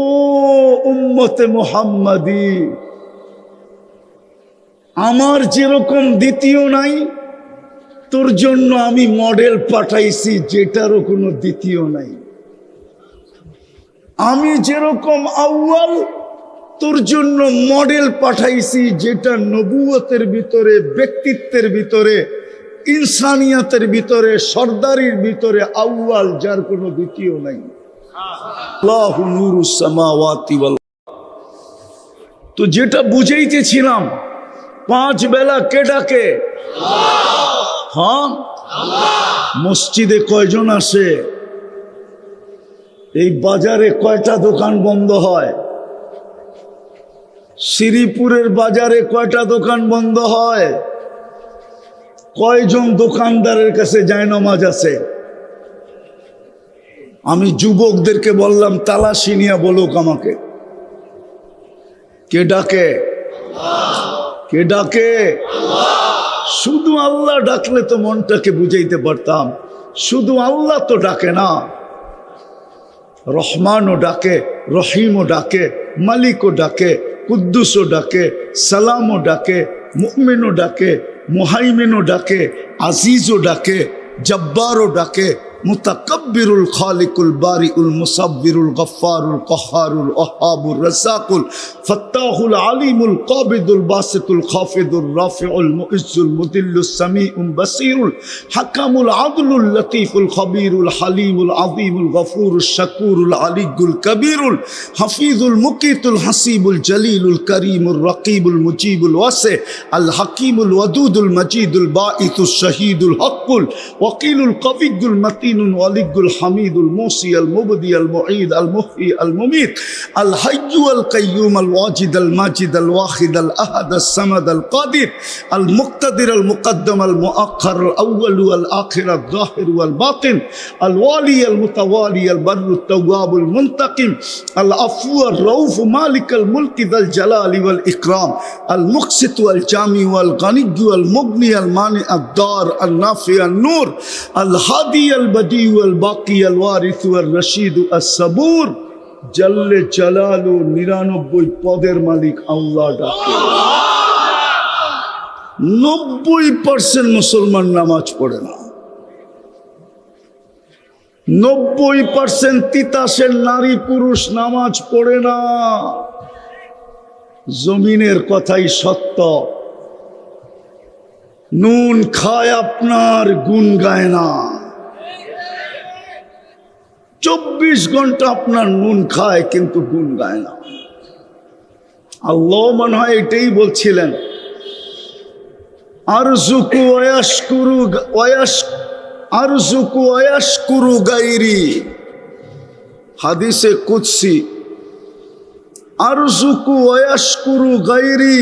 ও উম্মতে মুহাম্মাদি, আমার যেরকম দ্বিতীয় নাই, তোর জন্য আমি মডেল পাঠাইছি যেটারও কোনো দ্বিতীয় নাই। আমি যেরকম আউয়াল, তোর জন্য মডেল পাঠাইছি যেটা নবুয়তের ভিতরে, ব্যক্তিত্বের ভিতরে, ইনসানিয়াতের ভিতরে, সর্দারির ভিতরে আউয়াল, যার কোনো দ্বিতীয় নাই। আল্লাহু নূরুস সামাওয়াতি ওয়াল। তো যেটা বুঝাইতেছিলাম, 5 বেলা কে ডাকে? হ্যাঁ, মসজিদে কয়জন আসে? এই বাজারে কয়টা দোকান বন্ধ হয়? শ্রীপুরের বাজারে কয়টা দোকান বন্ধ হয়? কয়জন দোকানদারের কাছে জায়নামাজ আছে? আমি যুবকদেরকে বললাম তালাশি নিয়ে বলুক আমাকে, কে ডাকে? কে ডাকে? শুধু আল্লাহ ডাকলে তো মনটাকে বুঝাইতে পারতাম। শুধু আল্লাহ তো ডাকে না, রহমানও ডাকে, রহিমও ডাকে, মালিকও ডাকে, কুদ্দুসও ডাকে, সালামও ডাকে, মুমিনও ডাকে, মুহাইমিনও ডাকে, আজিজও ডাকে, জব্বারও ডাকে, মুতাকাব্বিরুল খালিকুল বারিউল মুসাব্বিরুল গফফারুল কহ্হারুল ওয়াহ্হাবুর রাজ্জাকুল ফাত্তাহুল আলিমুল কাবিদুল বাসিতুল খাফিদুর রাফিউল মুইজ্জুল মুদিল্লুস সামিউল বাসীরুল হাকামুল আদলুল লতীফুল খবীরুল হালিমুল আযীমুল গফুরুশ শাকুরুল আলিয়্যুল কবীরুল হাফিজুল মুকিতুল হাসিবুল জলিলুল করিমুর রকিবুল মুজিবুল ওয়াসি আল হাকিমুল ওয়াদুদুল মজিদুল বাঈসুশ শহীদুল হকুল ওয়াকিলুল কবিয়্যুল মতিন الولي الحميد الموصي المبدي المعيد المحيي المميت الحي القيوم الواجد الماجد الواحد الأحد الصمد القادر المقتدر المقدم المؤخر الأول والآخر الظاهر والباطن الوالي المتوالي البر التواب المنتقم العفو الرؤوف مالك الملك ذا الجلال والإكرام المقسط والجامع والغني والمغني المانع الدار النافع النور الهادي البديع الباقي الوارث والرشيد الصبور جل جلاله 99 পদের মালিক আল্লাহ ডাকে। 90% মুসলমান নামাজ পড়ে না। 90% তিতাসের নারী পুরুষ নামাজ পড়ে না। জমিনের কথাই সত্য। নুন খায় আপনার, গুণ গায় না। 24 ঘন্টা আপনার নুন খায় কিন্তু গুণ গায় না। আল্লাহ মনে হয় এটাই বলছিলেন, আরজুকু ওয়ায়াশকুরু গায়রি, হাদিসে কুদসি, আরজুকু ওয়ায়াশকুরু গায়রি,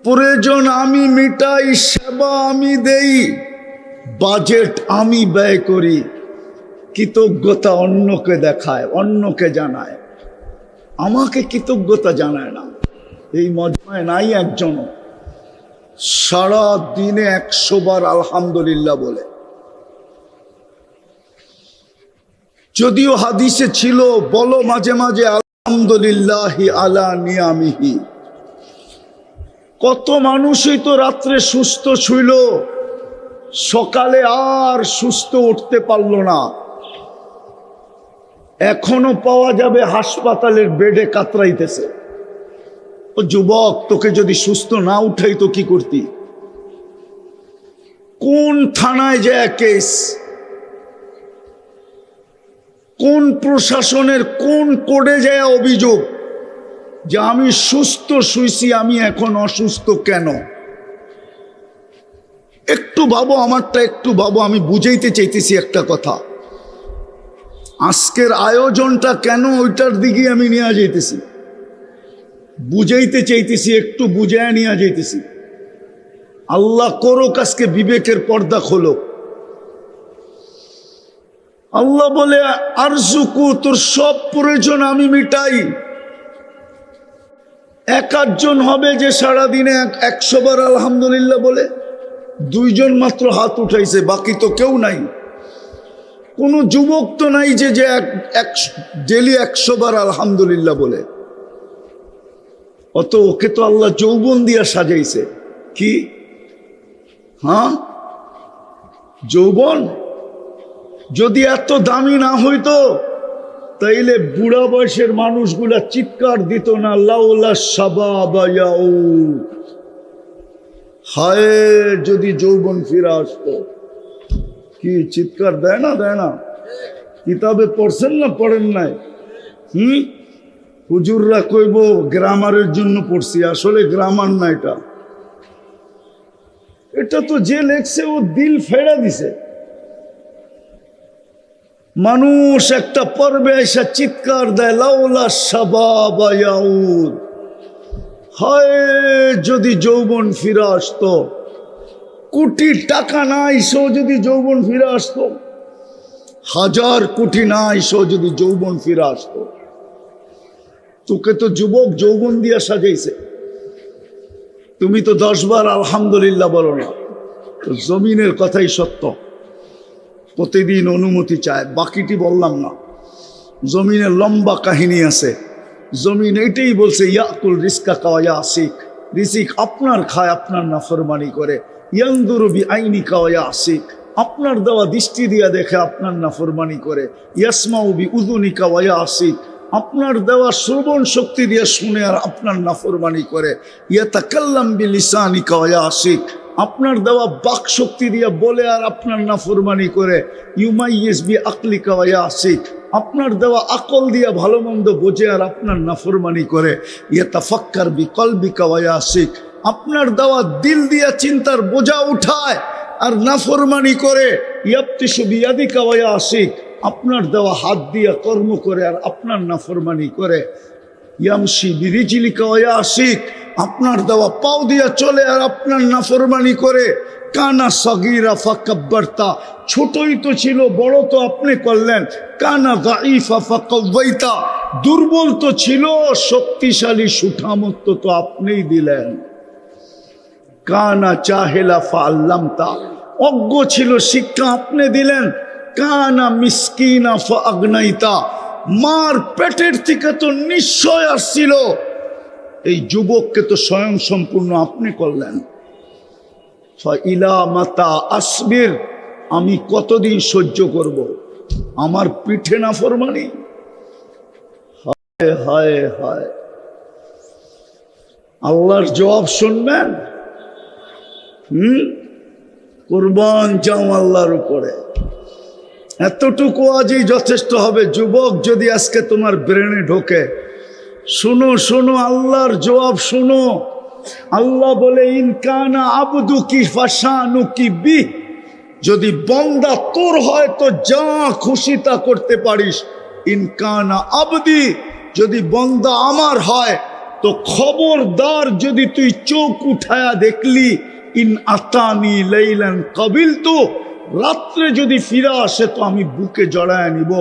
প্রয়োজন আমি মিটাই, সেবা আমি দেই, বাজেট আমি ব্যয় করি, কৃতজ্ঞতা অন্যকে দেখায়, অন্যকে জানায়, আমাকে কৃতজ্ঞতা জানায় না। এই মজমায় নাই একজন সারা দিনে 100 বার আলহামদুলিল্লাহ বলে। যদিও হাদিসে ছিল বলো মাঝে মাঝে আলহামদুলিল্লাহি আলা নিয়ামিহি। কত মানুষই তো রাত্রে সুস্থ ছিল, সকালে আর সুস্থ উঠতে পারল না। এখনো পাওয়া যাবে হাসপাতালের বেডে কাতরাইতেছে। ও যুবক, তোকে যদি সুস্থ না উঠাই তো কি করতি? কোন থানায় যায় কেস, কোন প্রশাসনের কোন কোডে যায় অভিযোগ যে আমি সুস্থ শুইছি, আমি এখন অসুস্থ কেন? একটু ভাবো, আমারটা একটু ভাবো। আমি বুঝাইতে চাইতেছি একটা কথা, আজকের আয়োজনটা কেন ওইটার দিকে আমি নিয়ে যাইতেছি, বুঝাইতে চাইতেছি, একটু বুঝায় নিয়ে যাইতেছি। আল্লাহ করুক আজকে বিবেকের পর্দা খোলো। আল্লাহ বলে আরজুকু, তোর সব প্রয়োজন আমি মিটাই। একজন হবে যে সারাদিনে 100 বার আলহামদুলিল্লাহ বলে, 2 জন মাত্র হাত উঠাইছে, বাকি তো কেউ নাই। কোনো যুবক তো নাই যে ডেলি 100 বার আলহামদুলিল্লাহ বলে। অত ওকে তো আল্লাহ যৌবন দিয়া সাজাইছে। কি? হ্যাঁ, যৌবন যদি এত দামি না হইতো তাইলে বুড়া বয়সের মানুষগুলা চিৎকার দিত না, লাউলা শাবাবা ইয়াউদ, হায় যদি যৌবন ফিরে আসতো। কি চিৎকার দেয় না? দেয় না? কিতাবে পড়ছেন না পড়েন নাই? হুজুররা কইব গ্রামারের জন্য পড়ছি, আসলে গ্রামার না, এটা তো যে লেখছে ও দিল ফেরা দিছে। মানুষ একটা পর্বে এসে চিৎকার দেয়, লাউলা শাবাবা ইয়াউদ, হায় যদি যৌবন ফিরে আসতো। কোটি টাকা নাই সো যদি যৌবন ফিরে আসতো, 1000 কোটি নাই সো যদি যৌবন ফিরে আসতো। তোকে তো যুবক যৌবন দিয়া সাজাইছে, তুমি তো 10 বার আলহামদুলিল্লাহ বলো না। তো জমিনের কথাই সত্য, প্রতিদিন অনুমতি চায়, বাকিটি বললাম না। জমিনের লম্বা কাহিনী আছে। জমিন এইটাই বলছে, ইয়াকুল রিস্কা কাওয়া আসিক, রিজিক আপনার খায়, আপনার নাফরমানি করে। ইয়ানদুরু বিআইনিকা ওয়া ইয়াসিক, আপনার দেওয়া দৃষ্টি দিয়া দেখে, আপনার নাফরমানি করে। ইয়াসমাউ বিউযুনিকা ওয়া ইয়াসিক, আপনার দেওয়া শ্রবণ শক্তি দিয়ে শুনে আর আপনার নাফরমানি করে। ইয়াতাকাল্লাম বিলিসানিকা ওয়া ইয়াসিক, আপনার দেওয়া বাক শক্তি দিয়ে বলে আর আপনার নাফরমানি করে। ইউমাইয়িজ বিআকলিকা ওয়া ইয়াসিক, আপনার দেওয়া আকল দিয়া ভালো মন্দ বোঝে আর আপনার নাফরমানি করে। ইয়াতাফাক্কার বিকলবিকা ওয়া ইয়াসিক, আপনার দেওয়া দিল দিয়া চিন্তার বোঝা উঠায় আর নাফরমানি করে। ইয়াবতিশু বিয়াদিকা ওয়া ইয়াসিক, আপনার দেওয়া হাত দিয়া কর্ম করে আর আপনার নাফরমানি করে। ইয়ামশি বিরিজলিকা ওয়া ইয়াসিক, আপনার দেওয়া পাও দিয়া চলে আর আপনার নাফরমানি করে। কানা সগীরা ফাকাব্বারতা, ছোটই তো ছিল, বড় তো আপনি করলেন। কানা দাঈফা ফাকাওয়াইতা, দুর্বল তো ছিল, শক্তিশালী সুঠামত্ব তো আপনিই দিলেন। কানা জাহিলা ফাআল্লামতা, অজ্ঞ ছিল, শিক্ষা আপনি দিলেন। কানা মিসকিনা ফাআগনাইতা, মার পেটের থেকে তো নিশ্চয় আসছিল, এই যুবককে তো স্বয়ং সম্পূর্ণ আপনি করলেন। ফাইলা মাতা আসবির, আমি কতদিন সহ্য করব আমার পিঠে নাফরমানি? হায় হায় হায়, আল্লাহর জবাব শুনবেন? কুরবান যাও আল্লাহর উপরে। এতটুকু আজই যথেষ্ট হবে। যুবক যদি আজকে তোমার ব্রেনে ঢোকে, শুনো শুনো আল্লাহর জবাব শুনো। আল্লাহ বলে, ইনকানা আবদুকি ফাশানুকি বি, যদি বন্দা তোর হয় তো যা খুশি তা করতে পারিস। ইনকানা আবদি, যদি বন্দা আমার হয় তো খবরদার, যদি তুই চোখ উঠায়া দেখলি, ইন আতানি লাইলান কাবিলতু, রাত্রে যদি ফিরে আসে তো আমি বুকে জড়ায় নিব।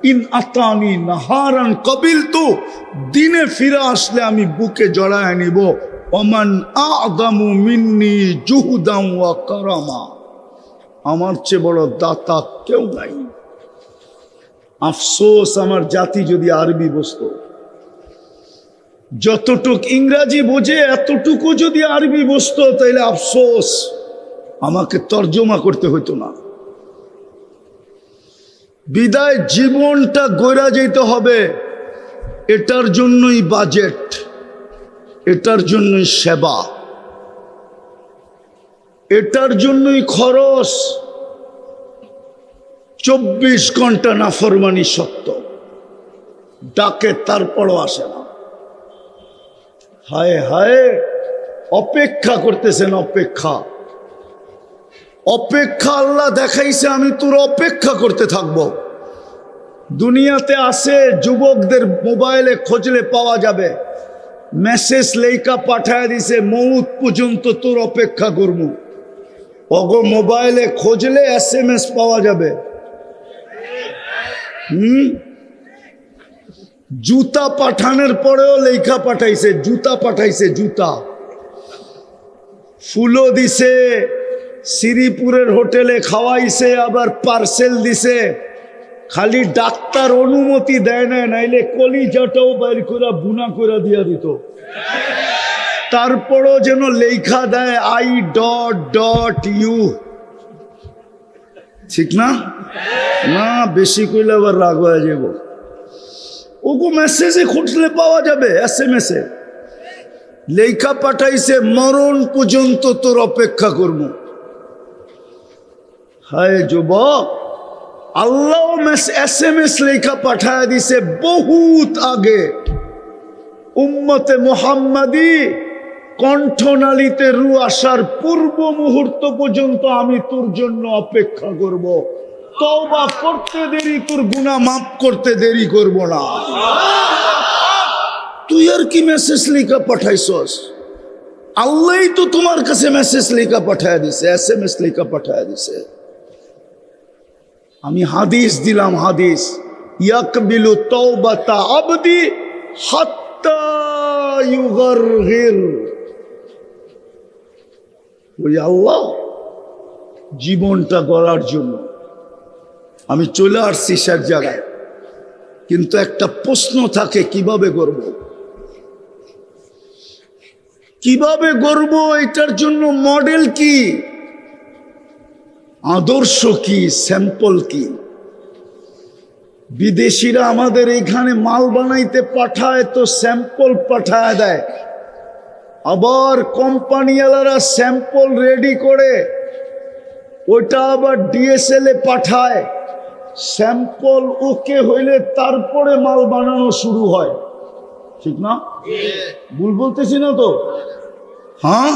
ইন আতানি নাহারান কাবিলতু, দিনে ফিরে আসলে আমি বুকে জড়ায় নিব। ওমান আ'যামু মিন্নি জুহদান ওয়া কারামা, আমার চেয়ে বড় দাতা কেউ নাই। আফসোস আমার জাতি যদি আরবি বুঝতো, যতটুক ইংরাজি বোঝে এতটুকু যদি আরবি বুঝতো, তাইলে আফসোস, আমাকে তর্জমা করতে হতো না। বিদায় জীবনটা গড়া যেতে হবে। এটার জন্যই বাজেট, এটার জন্যই সেবা, এটার জন্যই খরচ। 24 ঘন্টা নাফরমানি সত্য, ডাকে তারপরও আসে না। হায় হায়, অপেক্ষা করতেছেন, অপেক্ষা অপেক্ষা। আল্লাহ দেখাইছে আমি তোর অপেক্ষা করতে থাকব। দুনিয়াতে আসে, যুবকদের মোবাইলে খোঁজলে পাওয়া যাবে, মেসেজ লেখা পাঠায় দিছে, মৌত পর্যন্ত তোর অপেক্ষা করবো। অগো মোবাইলে খোঁজলে SMS পাওয়া যাবে। জুতা পাঠানোর পরেও লেখা পাঠাইছে, জুতা পাঠাইছে, জুতা। ফুলও দিছে, শ্রীপুরের হোটেলে খাওয়াইছে, আবার পার্সেল দিছে। খালি ডাক্তার অনুমতি দেয় না, নাইলে কলিজাটাও বাইর করে বুনা করে দিয়া দিত। তারপরও যেন লেখা দেয় I.U, ঠিক না? না, বেশি কইলে আবার রাগ হয়ে যাব। ওগো মেসেজে খুঁজলে পাওয়া যাবে, SMS এ লেখা পাঠাইছে, মরণ পর্যন্ত তোর অপেক্ষা করবো। হায় যুবক, আল্লাহ SMS লেখা পাঠায় দিছে বহুত আগে। উম্মতে মুহাম্মাদি কণ্ঠনালীতে রু আসার পূর্ব মুহূর্ত পর্যন্ত আমি তোর জন্য অপেক্ষা করব। তওবা করতে দেরি, তোর গুনাহ মাফ করতে দেরি করব না। তুই আর কি মেসেজ লেখা পাঠাইছস? আল্লাহই তো তোমার কাছে মেসেজ লেখা পাঠায় দিছে, SMS লেখা পাঠায় দিছে। আমি হাদিস দিলাম, হাদিস, ইয়াকবিলু তাওবাতা আবদি হাত্তা ইউগারগির। ওই আল্লাহ জীবনটা গড়ার জন্য আমি চলে আসছি সে জায়গায়, কিন্তু একটা প্রশ্ন থাকে, কিভাবে গড়ব, কিভাবে গড়ব? এটার জন্য মডেল কি, আদর্শ কি, স্যাম্পল কি? বিদেশিরা আমাদের এখানে মাল বানাইতে পাঠায় তো স্যাম্পল পাঠায় দেয়, আবার কোম্পানিওয়ালারা স্যাম্পল রেডি করে ওইটা আবার DSL এ পাঠায়। স্যাম্পল ওকে হইলে তারপরে মাল বানানো শুরু হয়, ঠিক না? ভুল বলতেছি না তো? হ্যাঁ,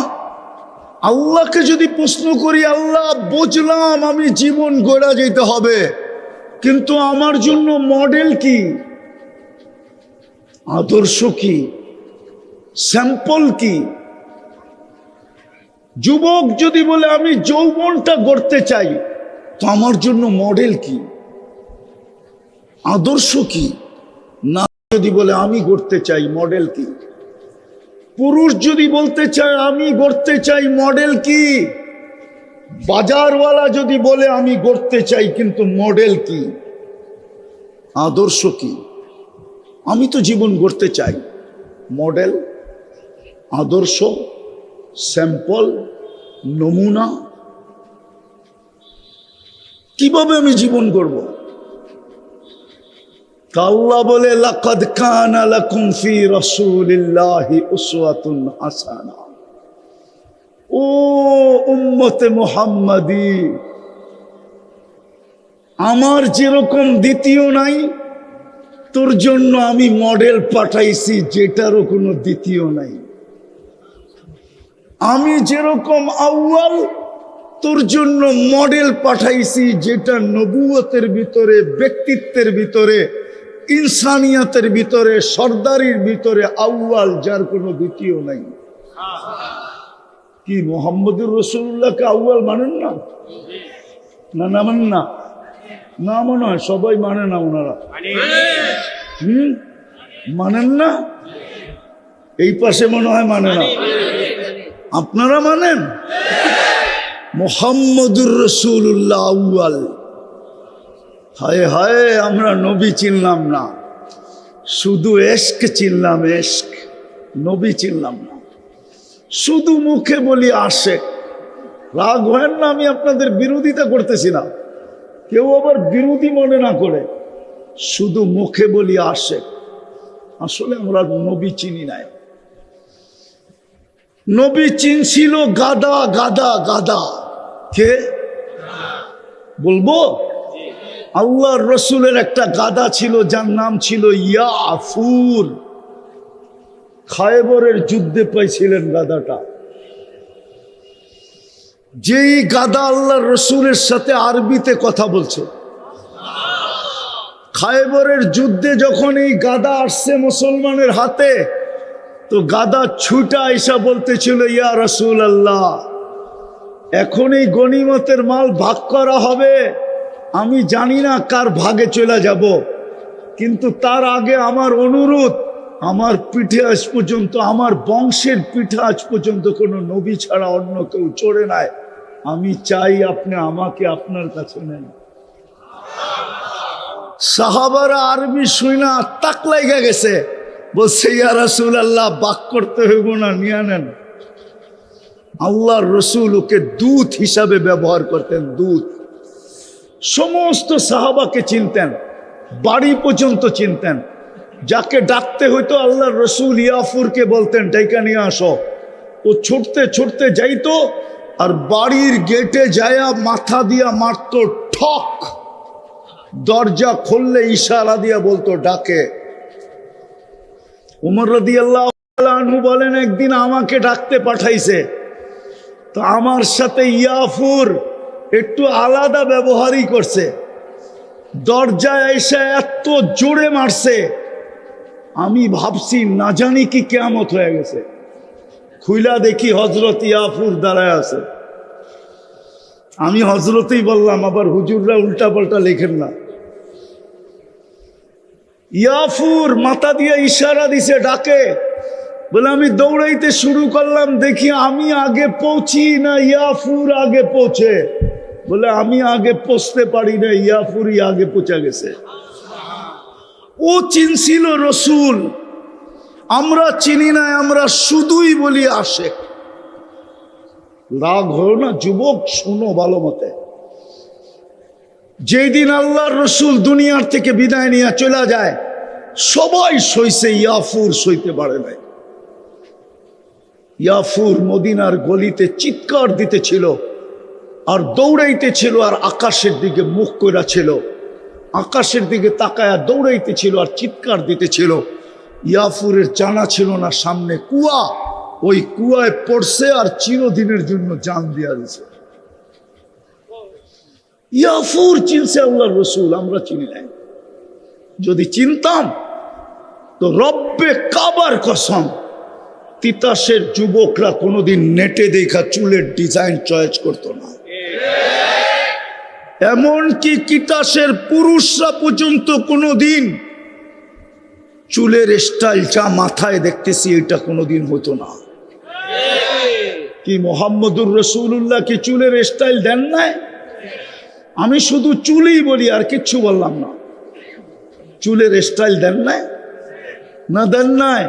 আল্লাহকে যদি প্রশ্ন করি, আল্লাহ বুঝলাম আমি জীবন গড়া যেতে হবে, কিন্তু আমার জন্য মডেল কি, আদর্শ কি, স্যাম্পল কি? যুবক যদি বলে আমি যৌবনটা গড়তে চাই, তো আমার জন্য মডেল কি, আদর্শ কি? না, যদি বলে আমি গড়তে চাই, মডেল কি? পুরুষ যদি বলতে চায় আমি গড়তে চাই, মডেল কি? বাজারওয়ালা যদি বলে আমি গড়তে চাই, কিন্তু মডেল কি, আদর্শ কি? আমি তো জীবন গড়তে চাই, মডেল, আদর্শ, স্যাম্পল, নমুনা, কিভাবে আমি জীবন গড়ব? আল্লাহ বলে লাকাদ কানা লাকুম ফি রাসূলিল্লাহি উসওয়াতুন হাসানাহ। ও উম্মতে মুহাম্মাদি, আমার যেরকম দ্বিতীয় নাই, তোর জন্য আমি মডেল পাঠাইছি যেটারও কোনো দ্বিতীয় নাই। আমি যেরকম আউয়াল, তোর জন্য মডেল পাঠাইছি যেটা নবুয়তের ভিতরে, ব্যক্তিত্বের ভিতরে, ইনসানিয়াতের ভিতরে, সর্দারির ভিতরে আউয়াল, যার কোনো দ্বিতীয় নাই। কি মুহাম্মদুর রাসূলুল্লাহকে আউয়াল মানেন না? না, না মানেন না? না মনে হয় সবাই মানে না, ওনারা মানেন না। এই পাশে মনে হয় মানে না, আপনারা মানেন? মুহাম্মদুর রাসূলুল্লাহ আউয়াল। হায় হায়, আমরা নবী চিনলাম না, শুধু এশক চিনলাম, এশক, নবী চিনলাম না। শুধু মুখে বলি আশেক। রাগ হয় না, আমি আপনাদের বিরোধিতা করতেছি না, কেউ আবার বিরোধী মনে না করে। শুধু মুখে বলি আশেক, আসলে আমরা নবী চিনি নাই। নবী চিনছিল গাদা, গাদা, গাদা। কে বলবো? আল্লাহর রসুলের একটা গাদা ছিল, যার নাম ছিল ইয়াফুর। খায়বরের যুদ্ধে পাইছিলেন গাদাটা। যেই গাদা আল্লাহর রসুলের সাথে আরবিতে কথা বলছে। খায়বরের যুদ্ধে যখন এই গাদা আসছে মুসলমানের হাতে, তো গাদা ছুটা আইসা বলতেছিল, ইয়া রাসূলুল্লাহ, এখন এই গনিমতের মাল ভাগ করা হবে, আমি জানি না কার ভাগে চলে যাব, কিন্তু তার আগে আমার অনুরোধ, আমার পিঠে আজ পর্যন্ত, আমার বংশের পিঠে আজ পর্যন্ত কোনো নবী ছাড়া অন্য কেউ চড়ে নাই, আমি চাই আপনি আমাকে আপনার কাছে নেন। সাহাবারা আরবি শুনা তাক লাগা গেছে, বলছে ইয়া রাসূলুল্লাহ বাক করতে হইব না, নিয়ে নেন। আল্লাহর রসুল ওকে দূত হিসাবে ব্যবহার করতেন, দূত। সমস্ত সাহাবাকে চিনতেন, বাড়ি পর্যন্ত চিনতেন। যাকে ডাকতে হইতো আল্লাহর রসুল ইয়াফুরকে বলতেন ডাইকা নিয়ে আসো। ও ছুটতে ছুটতে যাইতো আর বাড়ির গেটে যায়া মাথা দিয়া মারতো ঠক। দরজা খুললে ইশারা দিয়া বলতো ডাকে। উমর রাদিয়াল্লাহু আনহু বলেন একদিন আমাকে ডাকতে পাঠাইছে, তো আমার সাথে ইয়াফুর একটু আলাদা ব্যবহারই করছে। দরজায় এসে এত জোরে মারছে, আমি ভাবছি না জানি কি কিয়ামত হয়ে গেছে। খুইলা দেখি হযরত ইয়াফুর দাঁড়ায় আছে। আমি হযরতেই বললাম, আবার হুজুররা উল্টা পাল্টা লেখেন না। ইয়াফুর মাথা দিয়ে ইশারা দিছে ডাকে, বলে আমি দৌড়াইতে শুরু করলাম, দেখি আমি আগে পৌঁছি না ইয়াফুর আগে পৌঁছে। বলে আমি আগে পৌঁছতে পারি না, ইয়াফুরই আগে পৌঁছে গেছে। ও চিনছিল রসুল, আমরা চিনি না, আমরা শুধুই বলি আশেক। রাগ হলো না যুবক, শুনো ভালো মতে। যেদিন আল্লাহর রসুল দুনিয়ার থেকে বিদায় নিয়ে চলে যায়, সবাই সইছে, ইয়াফুর সইতে পারে নাই। ইয়াফুর মদিনার গলিতে চিৎকার দিতেছিল আর দৌড়াইতেছিল, আর আকাশের দিকে মুখ কইরা ছিল, আকাশের দিকে তাকায়া দৌড়াইতেছিল আর চিৎকার দিতেছিল। ইয়াফুরের জানা ছিল না সামনে কুয়া, ওই কুয়ায় পড়ছে আর চিরদিনের জন্য জান দিয়া দিছে। ইয়াফুর চিনছে আল্লাহর রসুল, আমরা চিনি নাই। যদি চিনতাম তো রব্বে কাবার কসম, তিতাসের যুবকরা কোনোদিন নেটে দেখা চুলের ডিজাইন চয়েস করতো না। এমনকি তিতাসের পুরুষরা পর্যন্ত কোনোদিন চুলের স্টাইল যা মাথায় দেখতেছি এটা কোনোদিন হতো না। কি মুহাম্মদুর রাসূলুল্লাহ কি চুলের স্টাইল দেন নাই? আমি শুধু চুলই বলি, আর কিচ্ছু বললাম না। চুলের স্টাইল দেন নাই? না দেন নাই?